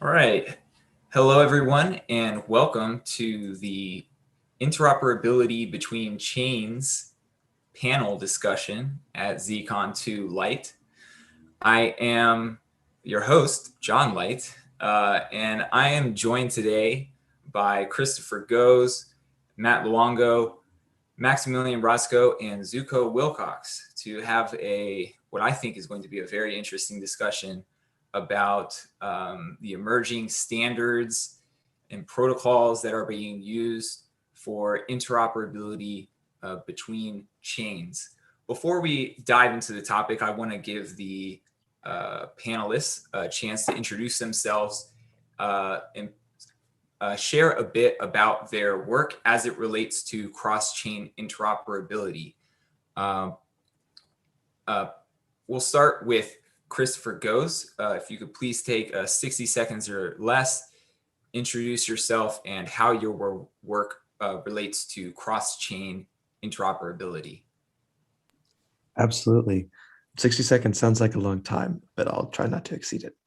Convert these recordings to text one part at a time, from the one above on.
All right. Hello, everyone, and welcome to the Interoperability Between Chains panel discussion at ZCon 2 Lite. I am your host, John Light, and I am joined today by Christopher Goes, Matt Luongo, Maximilian Roscoe, and Zuko Wilcox to have what I think is going to be a very interesting discussion about the emerging standards and protocols that are being used for interoperability between chains. Before we dive into the topic, I want to give the panelists a chance to introduce themselves and share a bit about their work as it relates to cross-chain interoperability. We'll start with Christopher Goes. If you could please take 60 seconds or less, introduce yourself and how your work relates to cross-chain interoperability. Absolutely. 60 seconds sounds like a long time, but I'll try not to exceed it.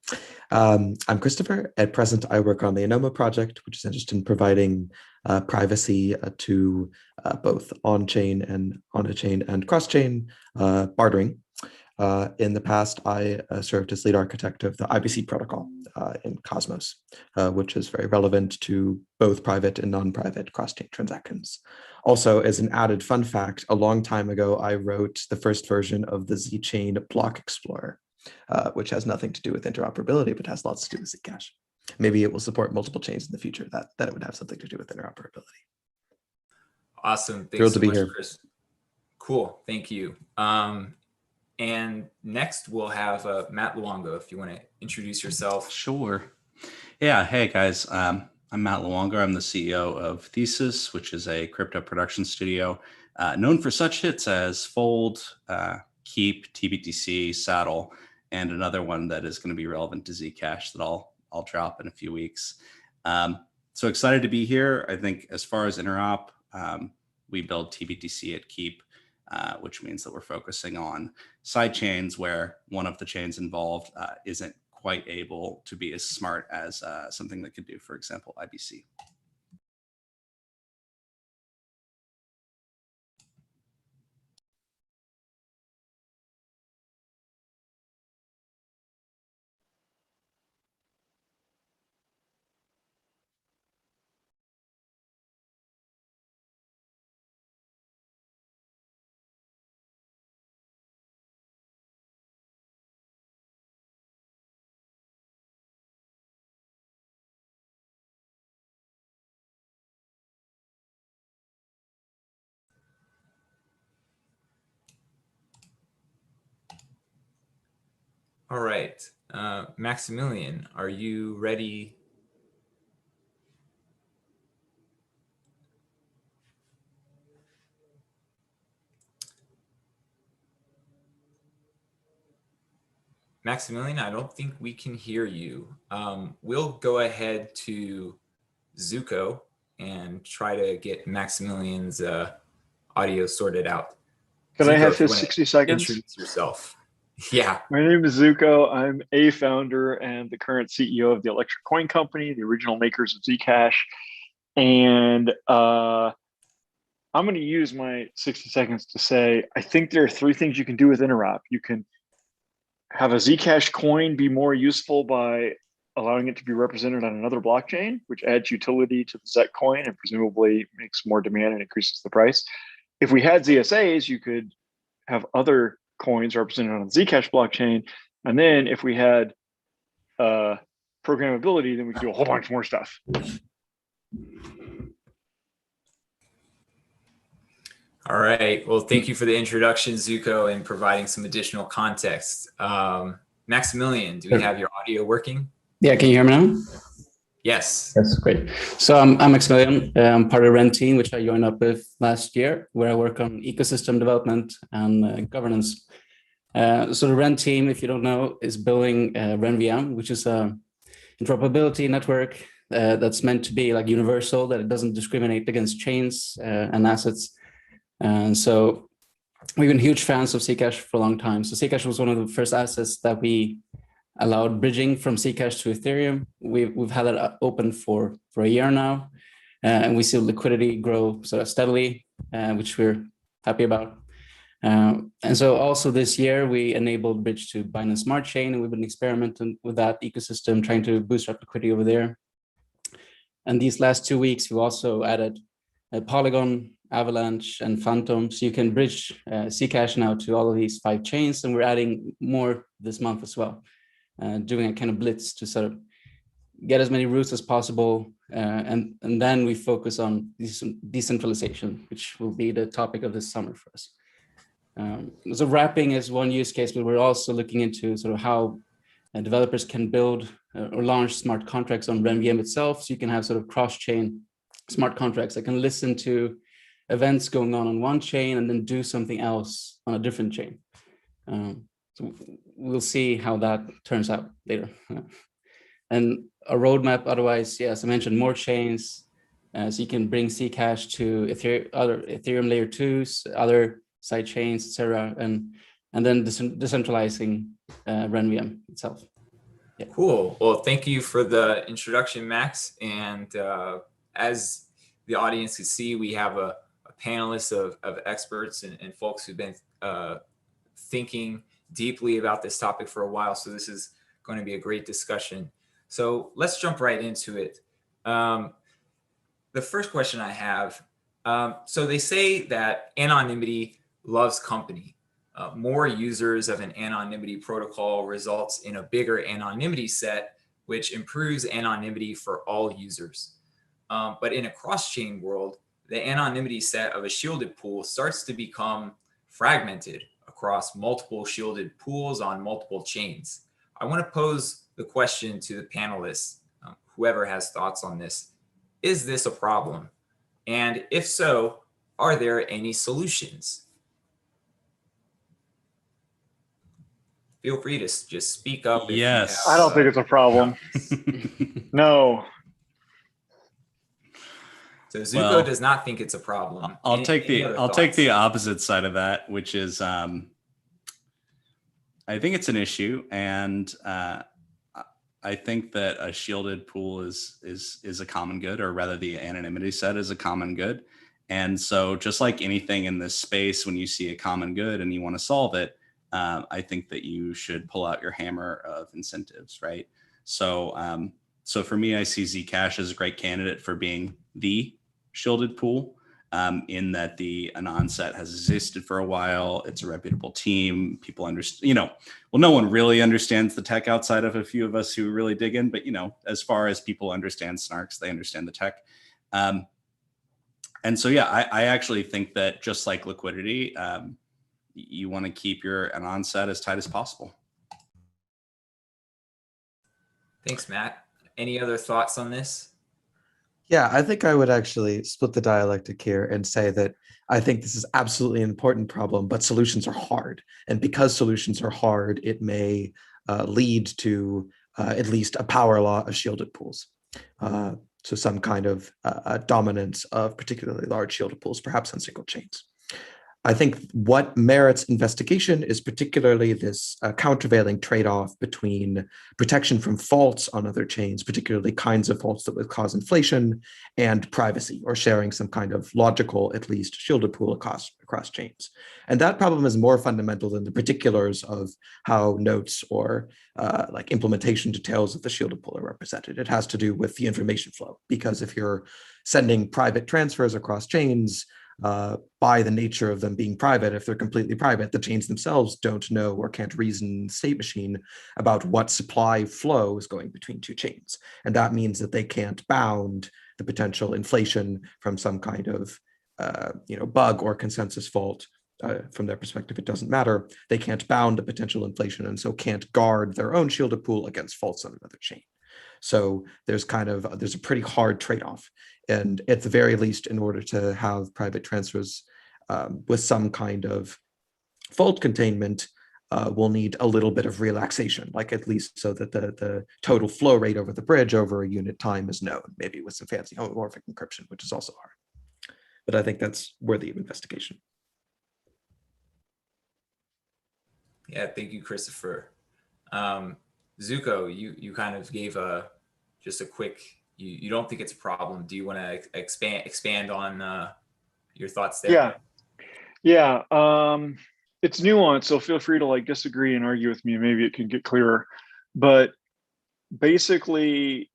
I'm Christopher. At present, I work on the Anoma project, which is interested in providing privacy to both on-chain and cross-chain bartering. In the past, I served as lead architect of the IBC protocol in Cosmos, which is very relevant to both private and non-private cross-chain transactions. Also, as an added fun fact, a long time ago, I wrote the first version of the Zchain block explorer, which has nothing to do with interoperability, but has lots to do with Zcash. Maybe it will support multiple chains in the future that it would have something to do with interoperability. Awesome. Thanks Thrilled so to be much, here. Chris. Cool. Thank you. And next we'll have Matt Luongo, if you want to introduce yourself. Sure. Yeah. Hey, guys. I'm Matt Luongo. I'm the CEO of Thesis, which is a crypto production studio known for such hits as Fold, Keep, TBTC, Saddle, and another one that is going to be relevant to Zcash that I'll drop in a few weeks. So excited to be here. I think as far as interop, we build TBTC at Keep, which means that we're focusing on side chains where one of the chains involved isn't quite able to be as smart as something that could do, for example, IBC. All right. Maximilian, are you ready? Maximilian, I don't think we can hear you. We'll go ahead to Zuko and try to get Maximilian's audio sorted out. Can Zuko, I have his 60 seconds? Introduce yourself. Yeah. My name is Zuko. I'm a founder and the current CEO of the Electric Coin Company, the original makers of Zcash. And I'm going to use my 60 seconds to say, I think there are three things you can do with interop. You can have a Zcash coin be more useful by allowing it to be represented on another blockchain, which adds utility to the Zec coin and presumably makes more demand and increases the price. If we had ZSAs, you could have other coins represented on the Zcash blockchain. And then if we had programmability, then we could do a whole bunch more stuff. All right. Well, thank you for the introduction, Zuko, and providing some additional context. Maximilian, do we have your audio working? Yeah, can you hear me now? Yes. That's great. So I'm Maximilian. I'm part of the REN team, which I joined up with last year, where I work on ecosystem development and governance. So the REN team, if you don't know, is building RenVM, which is a interoperability network that's meant to be like universal, that it doesn't discriminate against chains and assets. And so we've been huge fans of Zcash for a long time. So Zcash was one of the first assets that we allowed bridging from Zcash to Ethereum. We've had it open for a year now, and we see liquidity grow sort of steadily, which we're happy about. And so also this year, we enabled bridge to Binance Smart Chain, and we've been experimenting with that ecosystem, trying to boost up liquidity over there. And these last 2 weeks, we've also added Polygon, Avalanche, and Phantom. So you can bridge Zcash now to all of these 5 chains, and we're adding more this month as well, doing a kind of blitz to sort of get as many routes as possible. And then we focus on decentralization, which will be the topic of this summer for us. So wrapping is one use case, but we're also looking into sort of how developers can build or launch smart contracts on RenVM itself. So you can have sort of cross-chain smart contracts that can listen to events going on one chain and then do something else on a different chain. So we'll see how that turns out later. And a roadmap, otherwise, yeah, as I mentioned, more chains. So you can bring Zcash to other Ethereum layer 2s, other side chains, etc., and then decentralizing RenVM itself. Yeah. Cool. Well, thank you for the introduction, Max. And as the audience can see, we have a panelist of experts and folks who've been thinking deeply about this topic for a while. So this is going to be a great discussion. So let's jump right into it. The first question I have, so they say that anonymity loves company. More users of an anonymity protocol results in a bigger anonymity set, which improves anonymity for all users. But in a cross-chain world, the anonymity set of a shielded pool starts to become fragmented across multiple shielded pools on multiple chains. I want to pose the question to the panelists, whoever has thoughts on this. Is this a problem? And if so, are there any solutions? Feel free to just speak up. Yes. I don't think it's a problem. No. So Zuko does not think it's a problem. I'll take the opposite side of that, which is I think it's an issue, and I think that a shielded pool is a common good, or rather the anonymity set is a common good. And so just like anything in this space, when you see a common good and you want to solve it, I think that you should pull out your hammer of incentives, right? So so for me, I see Zcash as a great candidate for being the shielded pool, in that the Anon set has existed for a while. It's a reputable team. People understand, well, no one really understands the tech outside of a few of us who really dig in, but as far as people understand snarks, they understand the tech. And so, yeah, I actually think that just like liquidity, you want to keep your Anon set as tight as possible. Thanks, Matt. Any other thoughts on this? Yeah, I think I would actually split the dialectic here and say that I think this is absolutely an important problem, but solutions are hard. And because solutions are hard, it may lead to at least a power law of shielded pools. So some kind of dominance of particularly large shielded pools, perhaps on single chains. I think what merits investigation is particularly this countervailing trade-off between protection from faults on other chains, particularly kinds of faults that would cause inflation, and privacy, or sharing some kind of logical, at least, shielded pool across chains. And that problem is more fundamental than the particulars of how notes or like implementation details of the shielded pool are represented. It has to do with the information flow, because if you're sending private transfers across chains, by the nature of them being private, if they're completely private, the chains themselves don't know or can't reason state machine about what supply flow is going between two chains. And that means that they can't bound the potential inflation from some kind of bug or consensus fault. From their perspective, it doesn't matter. They can't bound the potential inflation, and so can't guard their own shielded pool against faults on another chain. So there's a pretty hard trade-off. And at the very least, in order to have private transfers with some kind of fault containment, we'll need a little bit of relaxation, like at least so that the total flow rate over the bridge over a unit time is known, maybe with some fancy homomorphic encryption, which is also hard. But I think that's worthy of investigation. Yeah, thank you, Christopher. Zuko, you kind of gave just a quick. You don't think it's a problem. Do you want to expand on your thoughts there? Yeah. Yeah. It's nuanced, so feel free to like disagree and argue with me. Maybe it can get clearer. But basically,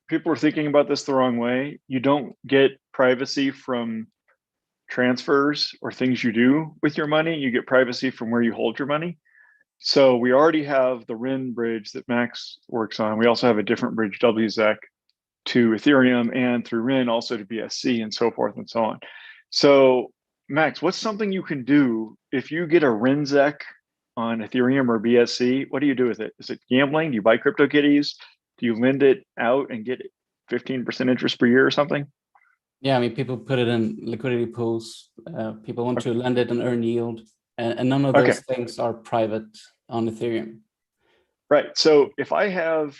people are thinking about this the wrong way. You don't get privacy from transfers or things you do with your money. You get privacy from where you hold your money. So we already have the RIN bridge that Max works on. We also have a different bridge, WZEC, to Ethereum, and through RIN also to BSC, and so forth and so on. So Max, what's something you can do if you get a RINZEC on Ethereum or BSC? What do you do with it? Is it gambling? Do you buy CryptoKitties? Do you lend it out and get 15% interest per year or something? Yeah, I mean, people put it in liquidity pools. People want to lend it and earn yield, and none of those things are private on Ethereum. Right. So if I have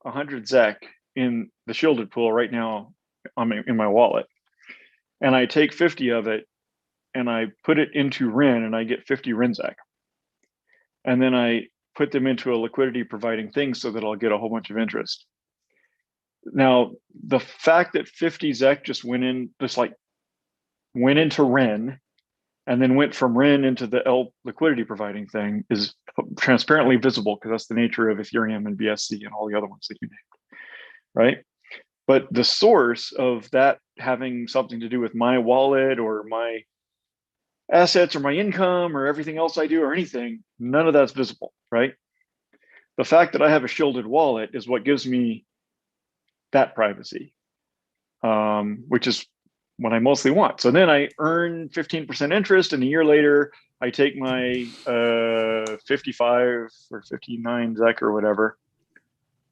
100 ZEC in the shielded pool right now in my wallet, and I take 50 of it and I put it into RIN and I get 50 RINZEC, and then I put them into a liquidity providing thing so that I'll get a whole bunch of interest. Now, the fact that 50 ZEC just went into RIN and then went from RIN into the L liquidity providing thing is transparently visible, because that's the nature of Ethereum and BSC and all the other ones that you named, right? But the source of that having something to do with my wallet or my assets or my income or everything else I do or anything, none of that's visible, right? The fact that I have a shielded wallet is what gives me that privacy, which is what I mostly want. So then I earn 15% interest, and a year later, I take my 55 or 59 ZEC or whatever,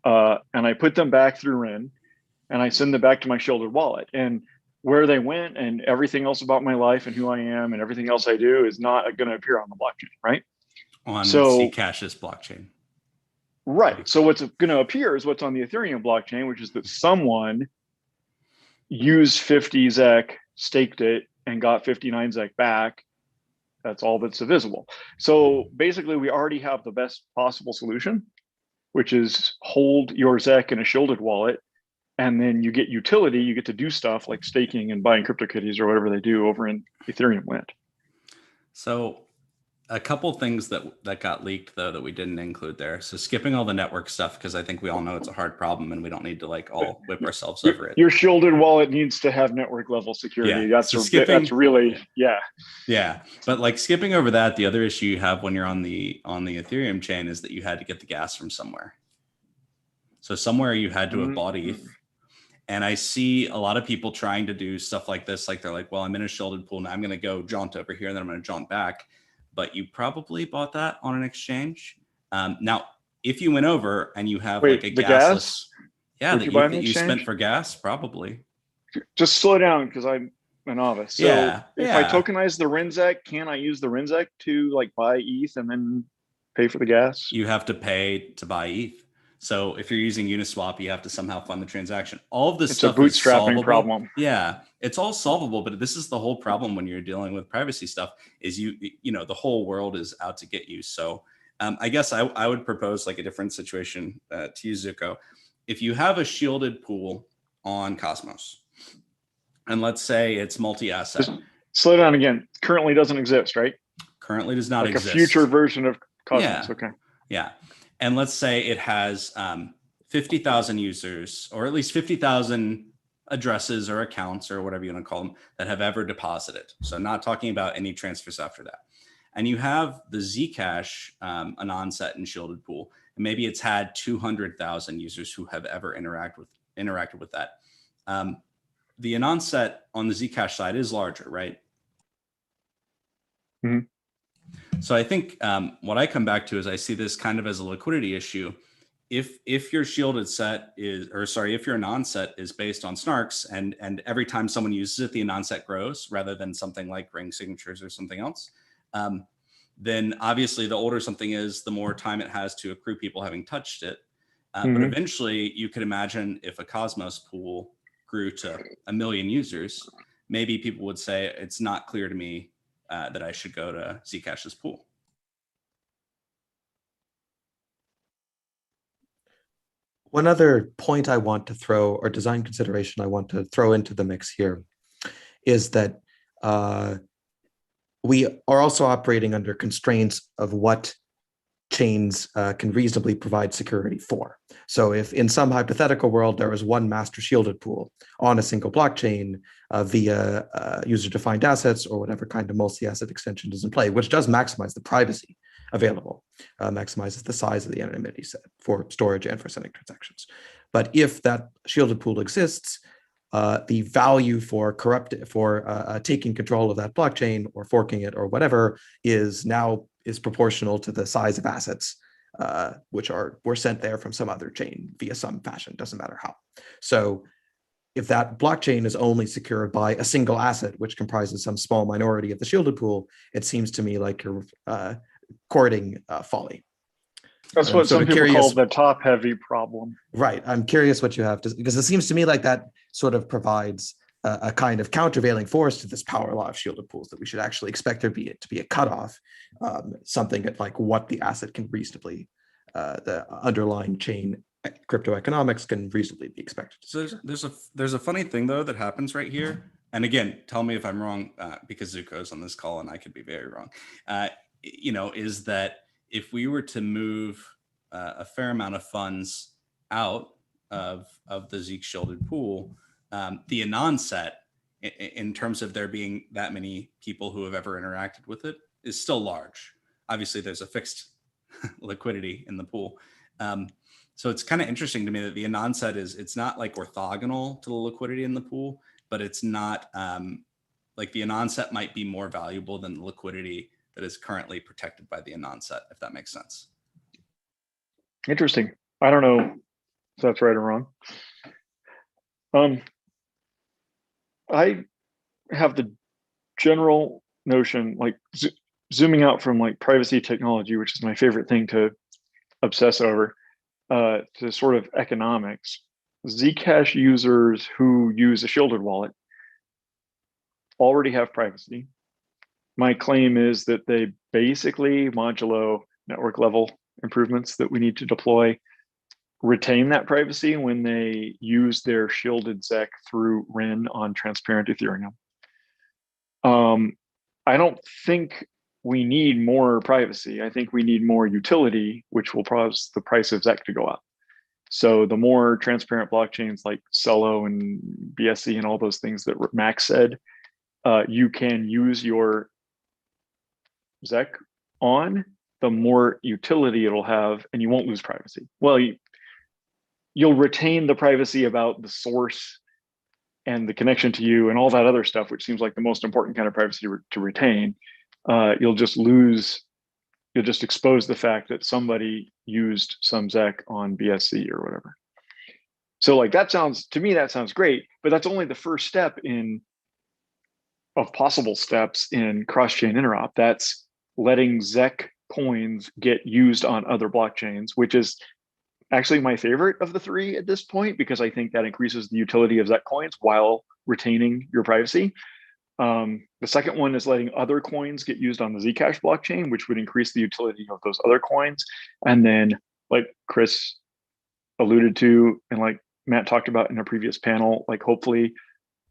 and I put them back through RIN, and I send them back to my shielded wallet. And where they went and everything else about my life and who I am and everything else I do is not going to appear on the blockchain, right? On Zcash's blockchain. Right. So what's going to appear is what's on the Ethereum blockchain, which is that someone used 50 ZEC, staked it, and got 59 ZEC back. That's all that's visible. So basically, we already have the best possible solution, which is hold your ZEC in a shielded wallet, and then you get utility. You get to do stuff like staking and buying CryptoKitties or whatever they do over in Ethereum land. So a couple things that got leaked, though, that we didn't include there. So skipping all the network stuff, because I think we all know it's a hard problem and we don't need to like all whip ourselves over it. Your shielded wallet needs to have network level security. Yeah. That's really. Yeah. But like skipping over that, the other issue you have when you're on the Ethereum chain is that you had to get the gas from somewhere. So somewhere you had to have bought ETH. And I see a lot of people trying to do stuff like this. Like they're like, well, I'm in a shielded pool now. I'm going to go jaunt over here and then I'm going to jaunt back. But you probably bought that on an exchange. Now, if you went over and you have like a gasless, that you spent for gas, probably. Just slow down because I'm a novice. So if I tokenize the RINZEC, can I use the RINZEC to like buy ETH and then pay for the gas? You have to pay to buy ETH. So if you're using Uniswap, you have to somehow fund the transaction. All of this stuff is solvable. Problem. Yeah, it's all solvable, but this is the whole problem when you're dealing with privacy stuff is you know, the whole world is out to get you. So I guess I would propose like a different situation to you, Zuko. If you have a shielded pool on Cosmos, and let's say it's multi-asset. Just slow down again. Currently doesn't exist, right? Currently does not exist. Like a future version of Cosmos. Yeah. Okay. Yeah. And let's say it has 50,000 users, or at least 50,000 addresses or accounts or whatever you want to call them that have ever deposited. So not talking about any transfers after that. And you have the Zcash Anon-set and shielded pool. And maybe it's had 200,000 users who have ever interacted with that. The Anon-set on the Zcash side is larger, right? Mm-hmm. So I think what I come back to is I see this kind of as a liquidity issue. If your shielded set is, or sorry, if your Anon set is based on snarks and every time someone uses it, the Anon set grows rather than something like ring signatures or something else, then obviously the older something is, the more time it has to accrue people having touched it. But eventually you could imagine if a Cosmos pool grew to 1 million users, maybe people would say, it's not clear to me that I should go to Zcash's pool. One other point I want to throw, or design consideration I want to throw into the mix here, is that we are also operating under constraints of what chains can reasonably provide security for. So if in some hypothetical world there is one master shielded pool on a single blockchain via user-defined assets or whatever kind of multi-asset extension is in play, which does maximize the privacy available, maximizes the size of the anonymity set for storage and for sending transactions. But if that shielded pool exists, the value for taking control of that blockchain or forking it or whatever is proportional to the size of assets which were sent there from some other chain via some fashion, doesn't matter how. So if that blockchain is only secured by a single asset, which comprises some small minority of the shielded pool, it seems to me like you're courting folly. That's what some people call the top-heavy problem. Right. I'm curious what you have to, because it seems to me like that sort of provides a kind of countervailing force to this power law of shielded pools, that we should actually expect there to be a cutoff, something at like what the asset can reasonably, the underlying chain crypto economics can reasonably be expected. So there's a funny thing though that happens right here. And again, tell me if I'm wrong, because Zuko's on this call and I could be very wrong. Is that if we were to move a fair amount of funds out of the Zeke shielded pool, the Anon set, in terms of there being that many people who have ever interacted with it, is still large. Obviously, there's a fixed liquidity in the pool. So it's kind of interesting to me that the Anon set it's not like orthogonal to the liquidity in the pool, but it's not like the Anon set might be more valuable than the liquidity that is currently protected by the Anon set, if that makes sense. Interesting. I don't know if that's right or wrong. I have the general notion, like zooming out from like privacy technology, which is my favorite thing to obsess over, to sort of economics. Zcash users who use a shielded wallet already have privacy. My claim is that they basically, modulo network level improvements that we need to deploy, retain that privacy when they use their shielded ZEC through REN on transparent Ethereum. I don't think we need more privacy. I think we need more utility, which will cause the price of ZEC to go up. So the more transparent blockchains like Celo and BSC and all those things that Max said, you can use your ZEC on, the more utility it'll have, and you won't lose privacy. Well, you'll retain the privacy about the source and the connection to you and all that other stuff, which seems like the most important kind of privacy to retain. You'll just expose the fact that somebody used some ZEC on BSC or whatever. So like that sounds great, but that's only the first step of possible steps in cross-chain interop. That's letting ZEC coins get used on other blockchains, which is actually my favorite of the three at this point, because I think that increases the utility of ZEC coins while retaining your privacy. The second one is letting other coins get used on the Zcash blockchain, which would increase the utility of those other coins. And then, like Chris alluded to, and like Matt talked about in a previous panel, like hopefully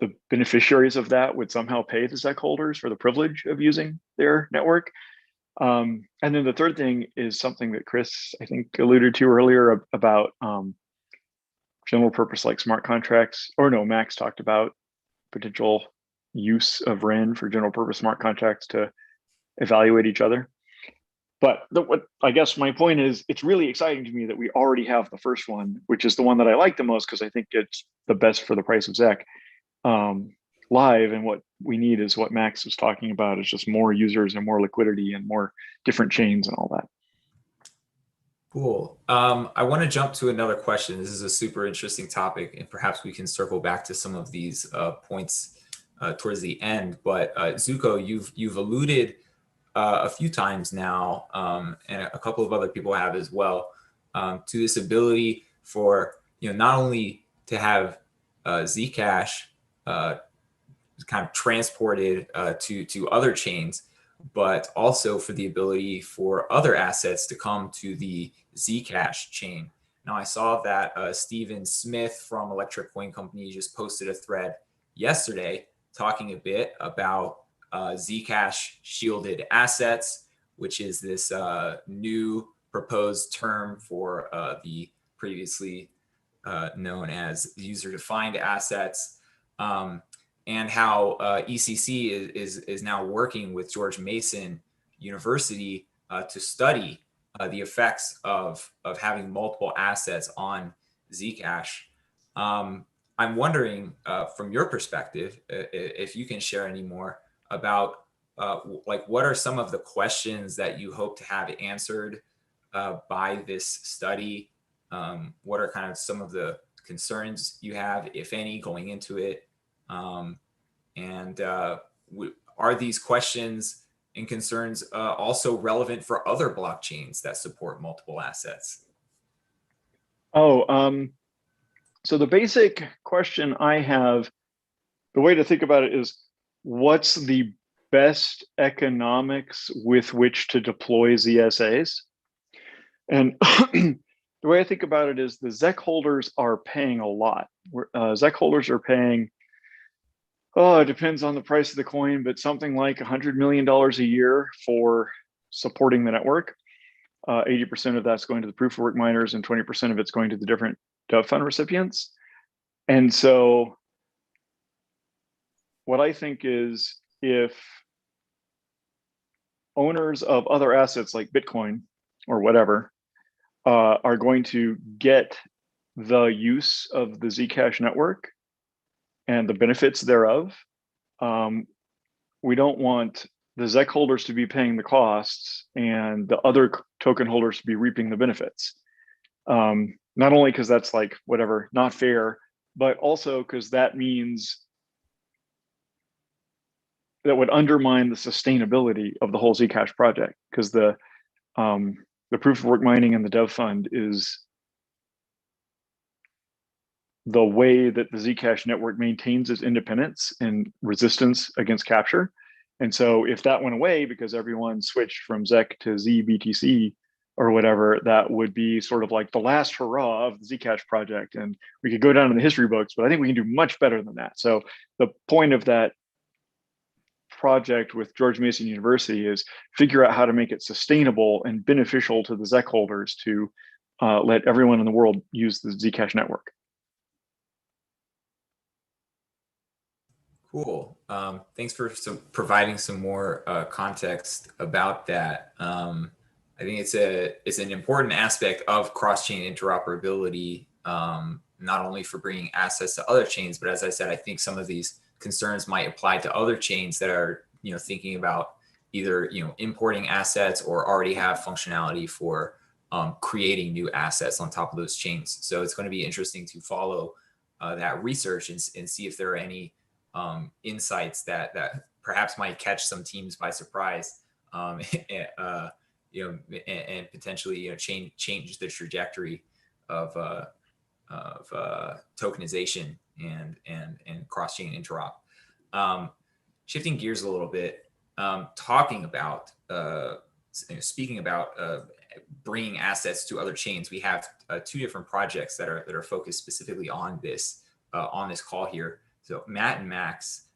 the beneficiaries of that would somehow pay the ZEC holders for the privilege of using their network. And then the third thing is something that Chris, I think, alluded to earlier about general purpose like smart contracts, or no, Max talked about potential use of REN for general purpose smart contracts to evaluate each other. But what I guess my point is, it's really exciting to me that we already have the first one, which is the one that I like the most because I think it's the best for the price of ZEC, live. And what we need is what Max was talking about, is just more users and more liquidity and more different chains and all that. Cool. I want to jump to another question. This is a super interesting topic, and perhaps we can circle back to some of these points towards the end. But Zuko, you've alluded a few times now, and a couple of other people have as well, to this ability for not only to have Zcash kind of transported to other chains, but also for the ability for other assets to come to the Zcash chain. Now I saw that Stephen Smith from Electric Coin Company just posted a thread yesterday talking a bit about Zcash shielded assets, which is this new proposed term for the previously known as user-defined assets, and how ECC is now working with George Mason University to study the effects of having multiple assets on Zcash. I'm wondering, from your perspective, if you can share any more about like what are some of the questions that you hope to have answered by this study? What are kind of some of the concerns you have, if any, going into it? And are these questions and concerns also relevant for other blockchains that support multiple assets? So the basic question I have, the way to think about it is, what's the best economics with which to deploy ZSAs? And the way I think about it is the ZEC holders are paying a lot. ZEC holders are paying, it depends on the price of the coin, but something like $100 million a year for supporting the network. 80% of that's going to the proof of work miners and 20% of it's going to the different Dove fund recipients. And so what I think is, if owners of other assets like Bitcoin or whatever are going to get the use of the Zcash network and the benefits thereof, we don't want the ZEC holders to be paying the costs and the other token holders to be reaping the benefits. Not only because that's like whatever, not fair, but also because that means that would undermine the sustainability of the whole Zcash project, because the proof of work mining and the Dove fund is the way that the Zcash network maintains its independence and resistance against capture. And so if that went away because everyone switched from ZEC to ZBTC or whatever, that would be sort of like the last hurrah of the Zcash project. And we could go down in the history books, but I think we can do much better than that. So the point of that project with George Mason University is figure out how to make it sustainable and beneficial to the ZEC holders to let everyone in the world use the Zcash network. Cool. Thanks for providing some more context about that. I think it's an important aspect of cross-chain interoperability, not only for bringing assets to other chains, but as I said, I think some of these concerns might apply to other chains that are, thinking about either, importing assets or already have functionality for creating new assets on top of those chains. So it's going to be interesting to follow that research and see if there are any insights that perhaps might catch some teams by surprise, and potentially change the trajectory of tokenization and cross-chain interop. Shifting gears a little bit, talking about speaking about bringing assets to other chains, we have two different projects that are focused specifically on this call here. So Matt and Max,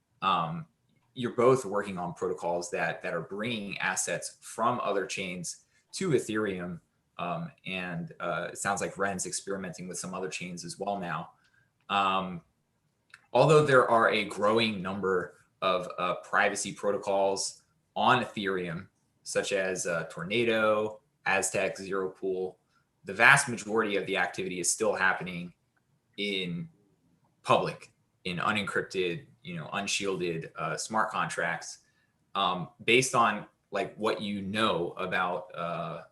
you're both working on protocols that are bringing assets from other chains to Ethereum. And it sounds like Ren's experimenting with some other chains as well now. Although there are a growing number of privacy protocols on Ethereum, such as Tornado, Aztec, Zero Pool, the vast majority of the activity is still happening in public, in unencrypted, unshielded smart contracts, based on like what about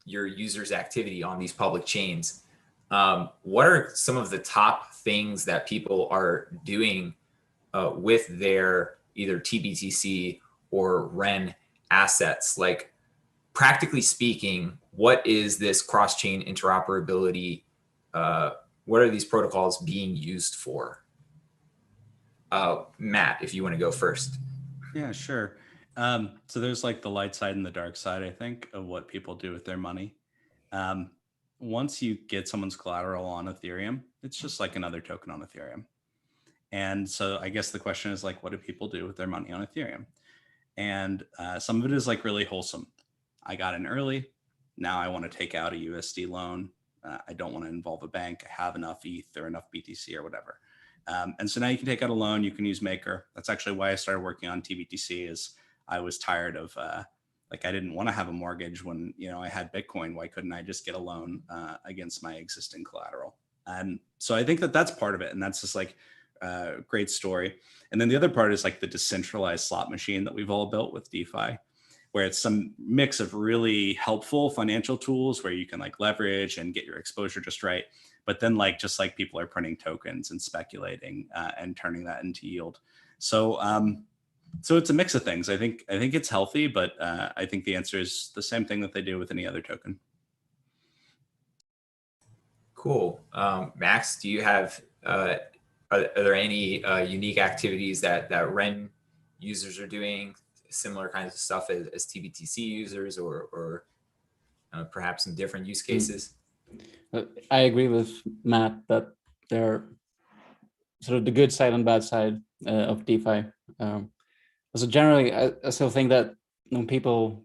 your users' activity on these public chains. What are some of the top things that people are doing with their either TBTC or REN assets? Like, practically speaking, what is this cross-chain interoperability? What are these protocols being used for? Matt, if you want to go first. Yeah, sure. So there's like the light side and the dark side, I think, of what people do with their money. once you get someone's collateral on Ethereum, it's just like another token on Ethereum. And so I guess the question is like, what do people do with their money on Ethereum? And some of it is like really wholesome. I got in early. Now I want to take out a USD loan. I don't want to involve a bank. I have enough ETH or enough BTC or whatever. And so now you can take out a loan. You can use Maker. That's actually why I started working on TBTC. Is I was tired of like I didn't want to have a mortgage when I had Bitcoin. Why couldn't I just get a loan against my existing collateral? And so I think that that's part of it, and that's just like a great story. And then the other part is like the decentralized slot machine that we've all built with DeFi, where it's some mix of really helpful financial tools where you can like leverage and get your exposure just right. But then like, just like people are printing tokens and speculating and turning that into yield. So, so it's a mix of things. I think it's healthy, but I think the answer is the same thing that they do with any other token. Cool. Max, do you have, are there any unique activities that Ren users are doing, similar kinds of stuff as TBTC users, or perhaps some different use cases? I agree with Matt that there are sort of the good side and bad side of DeFi. So generally, I still think that when people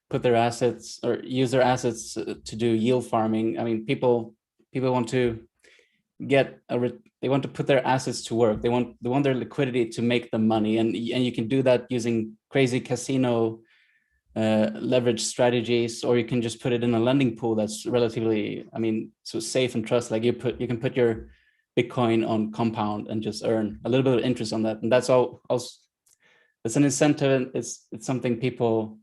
put their assets or use their assets to do yield farming, I mean, people want to get they want to put their assets to work. They want their liquidity to make them money, and you can do that using crazy casino leverage strategies, or you can just put it in a lending pool that's relatively, I mean, so safe and trust. Like you can put your Bitcoin on Compound and just earn a little bit of interest on that, and that's all. It's an incentive. It's something people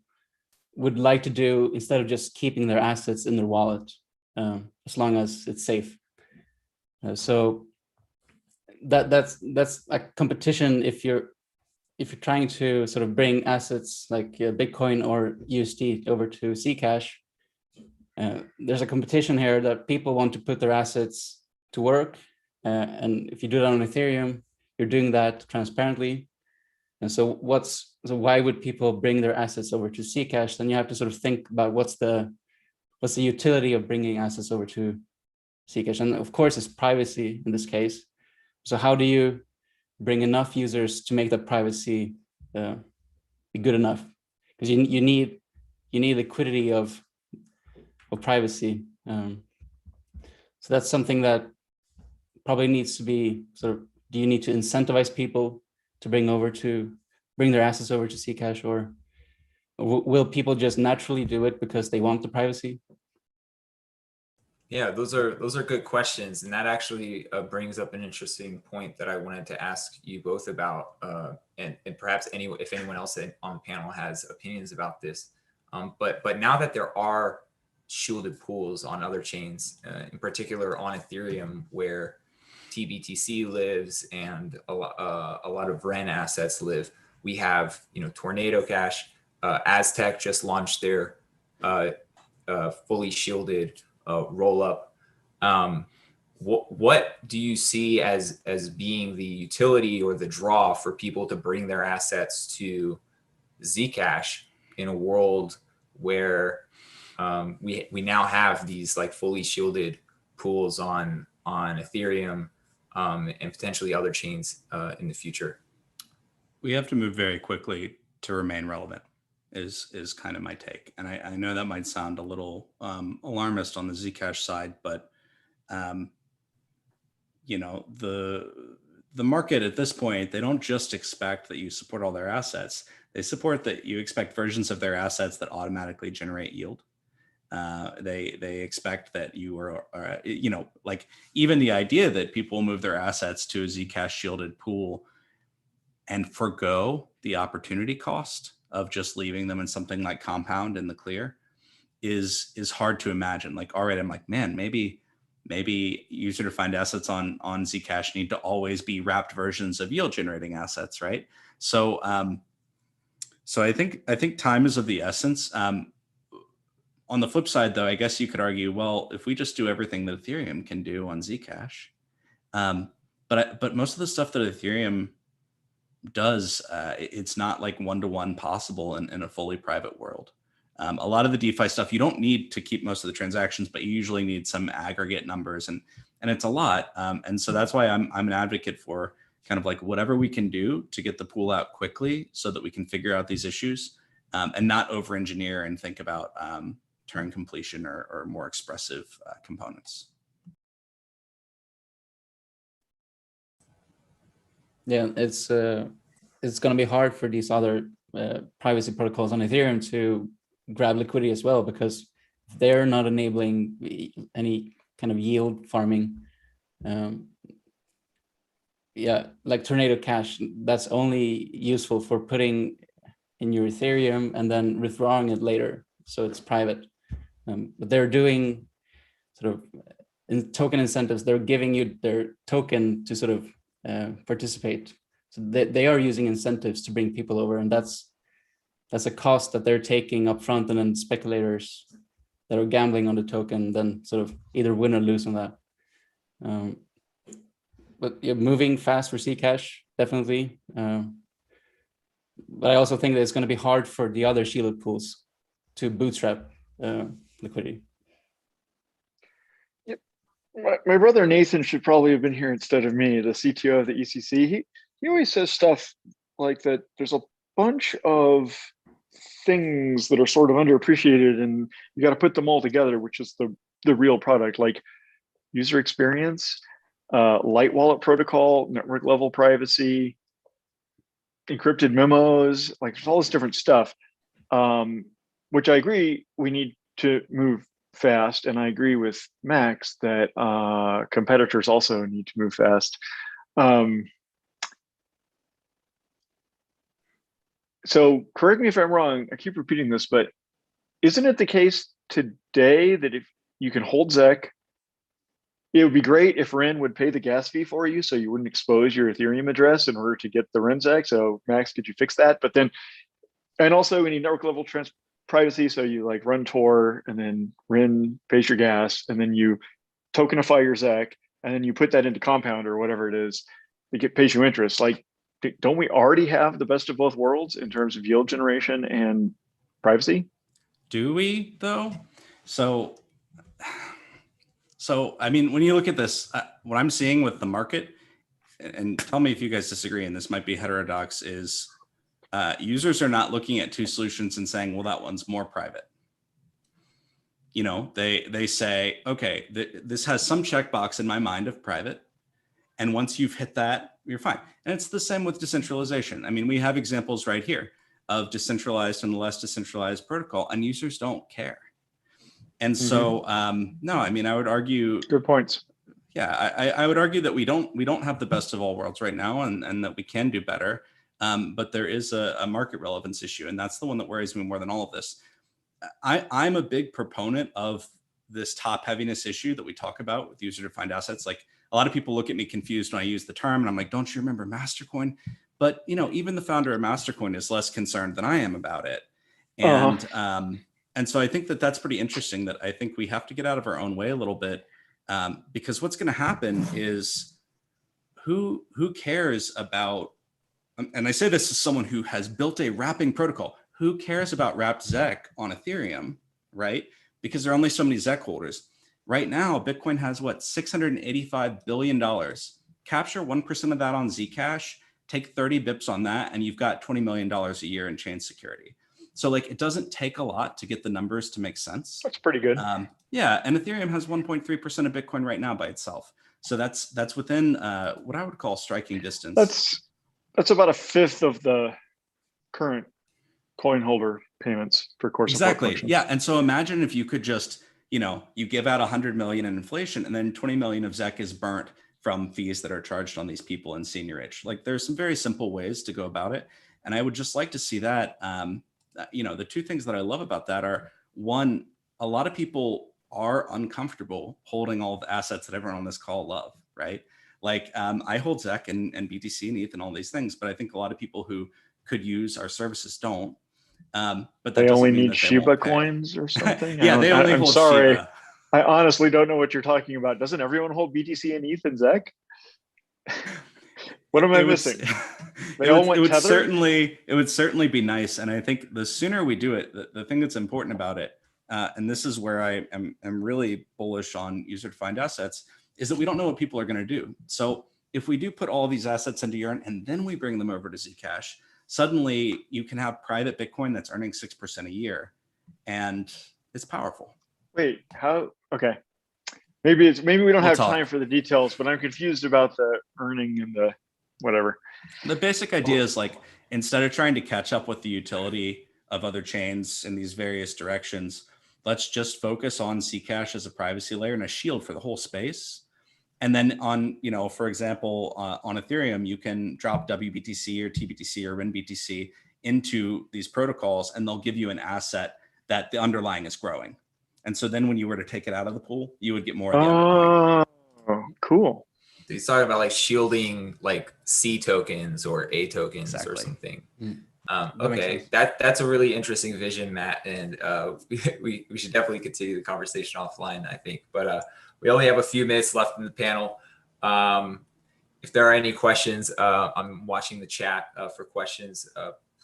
would like to do instead of just keeping their assets in their wallet, as long as it's safe. So that's a competition if you're trying to sort of bring assets like Bitcoin or USD over to Zcash. There's a competition here that people want to put their assets to work, and if you do that on Ethereum, you're doing that transparently. And so why would people bring their assets over to Zcash? Then you have to sort of think about what's the utility of bringing assets over to Zcash, and of course it's privacy in this case. So how do you bring enough users to make that privacy be good enough? Because you need liquidity of privacy. So that's something that probably needs to be sort of, do you need to incentivize people to bring their assets over to Zcash, or will people just naturally do it because they want the privacy? Yeah, those are good questions, and that actually brings up an interesting point that I wanted to ask you both about, and perhaps if anyone else on the panel has opinions about this. But now that there are shielded pools on other chains, in particular on Ethereum, where TBTC lives and a lot of Ren assets live, we have Tornado Cash, Aztec just launched their fully shielded roll up. What do you see as being the utility or the draw for people to bring their assets to Zcash in a world where we now have these like fully shielded pools on Ethereum and potentially other chains in the future? We have to move very quickly to remain relevant is kind of my take. And I know that might sound a little alarmist on the Zcash side, but the market at this point, they don't just expect that you support all their assets. They support that you expect versions of their assets that automatically generate yield. They expect that you are, like even the idea that people move their assets to a Zcash shielded pool and forgo the opportunity cost of just leaving them in something like Compound in the clear is hard to imagine. Like, all right, I'm like, man, maybe user-defined assets on Zcash need to always be wrapped versions of yield-generating assets, right? So, so I think time is of the essence. On the flip side, though, I guess you could argue, well, if we just do everything that Ethereum can do on Zcash, but most of the stuff that Ethereum does, it's not like one-to-one possible in a fully private world. A lot of the DeFi stuff, you don't need to keep most of the transactions, but you usually need some aggregate numbers, and it's a lot. And so that's why I'm an advocate for kind of like whatever we can do to get the pool out quickly so that we can figure out these issues, and not over engineer and think about Turing completion or more expressive components. Yeah, it's going to be hard for these other privacy protocols on Ethereum to grab liquidity as well, because they're not enabling any kind of yield farming. Yeah, like Tornado Cash, that's only useful for putting in your Ethereum and then withdrawing it later, so it's private. But they're doing sort of in token incentives. They're giving you their token to sort of participate. So they are using incentives to bring people over, and that's a cost that they're taking up front, and then speculators that are gambling on the token then sort of either win or lose on that. But yeah, moving fast for Zcash, definitely. But I also think that it's going to be hard for the other shielded pools to bootstrap liquidity. Yep. My brother Nathan should probably have been here instead of me, the CTO of the ECC. He always says stuff like that. There's a bunch of things that are sort of underappreciated, and you got to put them all together, which is the real product, like user experience, light wallet protocol, network level privacy, encrypted memos. Like there's all this different stuff, which I agree we need to move fast, and I agree with Max that competitors also need to move fast. So correct me if I'm wrong, I keep repeating this, but isn't it the case today that if you can hold ZEC, it would be great if Ren would pay the gas fee for you so you wouldn't expose your Ethereum address in order to get the Ren ZEC? So Max, could you fix that? But then, and also we need network level privacy, so you like run Tor and then Ren pays your gas, and then you tokenify your ZEC, and then you put that into Compound or whatever it is, it pays you interest. Like, don't we already have the best of both worlds in terms of yield generation and privacy? Do we though? So I mean, when you look at this, what I'm seeing with the market, and tell me if you guys disagree, and this might be heterodox, is users are not looking at two solutions and saying, well, that one's more private. You know, they say, okay, this has some checkbox in my mind of private. And once you've hit that, you're fine. And it's the same with decentralization. I mean, we have examples right here of decentralized and less decentralized protocol, and users don't care. And so, no, I mean, I would argue. Good points. Yeah, I would argue that we don't have the best of all worlds right now, and that we can do better. But there is a market relevance issue, and that's the one that worries me more than all of this. I'm a big proponent of this top heaviness issue that we talk about with user-defined assets. Like, a lot of people look at me confused when I use the term, and I'm like, don't you remember Mastercoin? But, you know, even the founder of Mastercoin is less concerned than I am about it. And and so I think that that's pretty interesting, that I think we have to get out of our own way a little bit, because what's going to happen is who cares about, and I say this as someone who has built a wrapping protocol, who cares about wrapped ZEC on Ethereum, right? Because there are only so many ZEC holders. Right now, Bitcoin has what, $685 billion. Capture 1% of that on Zcash, take 30 bips on that, and you've got $20 million a year in chain security. So like, it doesn't take a lot to get the numbers to make sense. That's pretty good. Yeah, and Ethereum has 1.3% of Bitcoin right now by itself. So that's within what I would call striking distance. That's about a fifth of the current coin holder payments per course. Exactly. Yeah, and so imagine if you could just, you know, you give out 100 million in inflation, and then 20 million of ZEC is burnt from fees that are charged on these people in seniorage. Like, there's some very simple ways to go about it, and I would just like to see that. You know, the two things that I love about that are, one, a lot of people are uncomfortable holding all the assets that everyone on this call love, right? Like, I hold ZEC and BTC and ETH and all these things, but I think a lot of people who could use our services don't. But they only need Shiba coins or something. Yeah, they only hold sorry. Shiba. I honestly don't know what you're talking about. Doesn't everyone hold BTC and ETH and ZEC? What am I It would- missing? They it all would, went it would tethered? certainly be nice. And I think the sooner we do it, the thing that's important about it, and this is where I am really bullish on user-defined assets, is that we don't know what people are going to do. So if we do put all these assets into Yearn and then we bring them over to Zcash, suddenly you can have private Bitcoin that's earning 6% a year, and it's powerful. Wait, how? Okay. Maybe we don't We'll have talk. time for the details, but I'm confused about the earning and the whatever. The basic idea is like, instead of trying to catch up with the utility of other chains in these various directions, let's just focus on Zcash as a privacy layer and a shield for the whole space. And then on, for example, on Ethereum, you can drop WBTC or TBTC or RenBTC into these protocols, and they'll give you an asset that the underlying is growing. And so then when you were to take it out of the pool, you would get more of the underlying. Oh, cool. He's talking about like shielding like C tokens or A tokens or Exactly. something. That makes Okay, sense. that's a really interesting vision, Matt, and we should definitely continue the conversation offline, I think. But we only have a few minutes left in the panel. If there are any questions, I'm watching the chat for questions.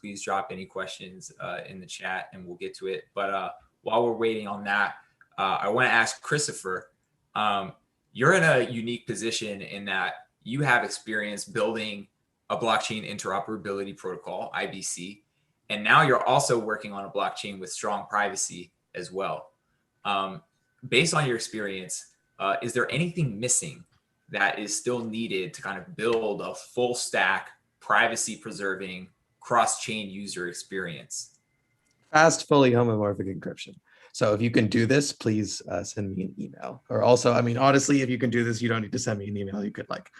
Please drop any questions in the chat, and we'll get to it. But while we're waiting on that, I want to ask Christopher. You're in a unique position in that you have experience building a blockchain interoperability protocol, IBC, and now you're also working on a blockchain with strong privacy as well. Based on your experience, is there anything missing that is still needed to kind of build a full stack, privacy preserving, cross-chain user experience? Fast, fully homomorphic encryption. So if you can do this, please send me an email. Or also, I mean, honestly, if you can do this, you don't need to send me an email. You could like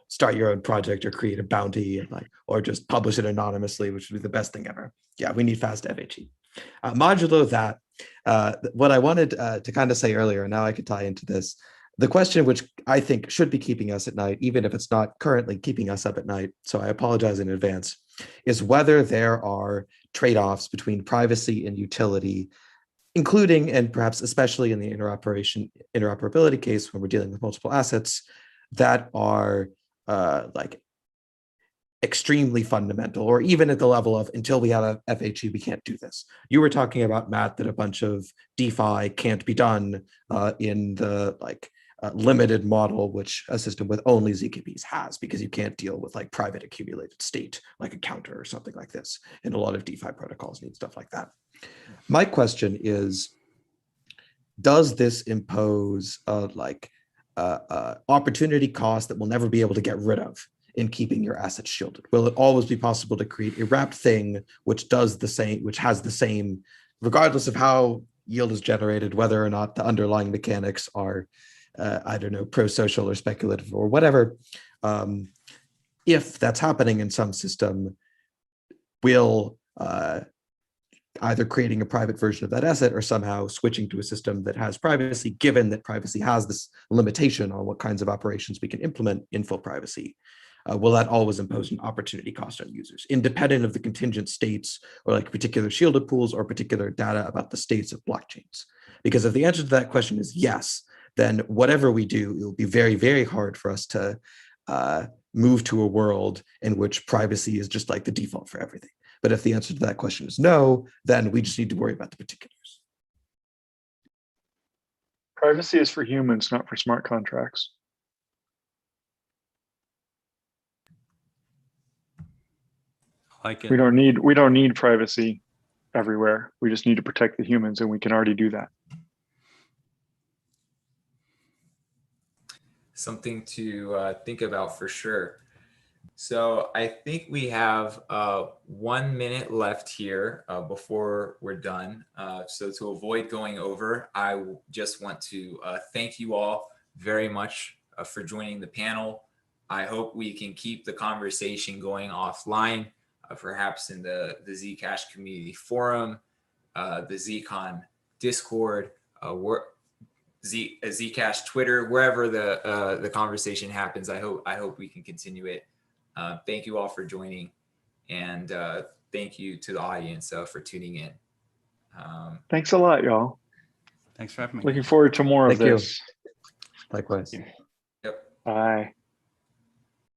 start your own project or create a bounty and or just publish it anonymously, which would be the best thing ever. Yeah, we need fast FHE. Modulo that, what I wanted to kind of say earlier, and now I could tie into this, the question which I think should be keeping us at night, even if it's not currently keeping us up at night, so I apologize in advance, is whether there are trade-offs between privacy and utility, including and perhaps especially in the interoperability case when we're dealing with multiple assets that are like extremely fundamental, or even at the level of until we have a FHE, we can't do this. You were talking about, Matt, that a bunch of DeFi can't be done in the limited model, which a system with only ZKPs has, because you can't deal with like private accumulated state, like a counter or something like this. And a lot of DeFi protocols need stuff like that. My question is, does this impose opportunity cost that we'll never be able to get rid of in keeping your assets shielded? Will it always be possible to create a wrapped thing which does the same, which has the same, regardless of how yield is generated, whether or not the underlying mechanics are, I don't know, pro-social or speculative or whatever? If that's happening in some system, will either creating a private version of that asset or somehow switching to a system that has privacy, given that privacy has this limitation on what kinds of operations we can implement in full privacy, will that always impose an opportunity cost on users, independent of the contingent states or like particular shielded pools or particular data about the states of blockchains? Because if the answer to that question is yes, then whatever we do, it will be very, very hard for us to move to a world in which privacy is just like the default for everything. But if the answer to that question is no, then we just need to worry about the particulars. Privacy is for humans, not for smart contracts. I like it. We don't need privacy everywhere. We just need to protect the humans, and we can already do that. Something to think about for sure. So I think we have 1 minute left here before we're done. So to avoid going over, I just want to thank you all very much for joining the panel. I hope we can keep the conversation going offline, perhaps in the Zcash community forum, the Zcon Discord, Zcash Twitter, wherever the conversation happens. I hope we can continue it. Thank you all for joining, and thank you to the audience for tuning in. Thanks a lot, y'all. Thanks for having me. Looking forward to more of Thank you. this. Likewise. Yep. Bye.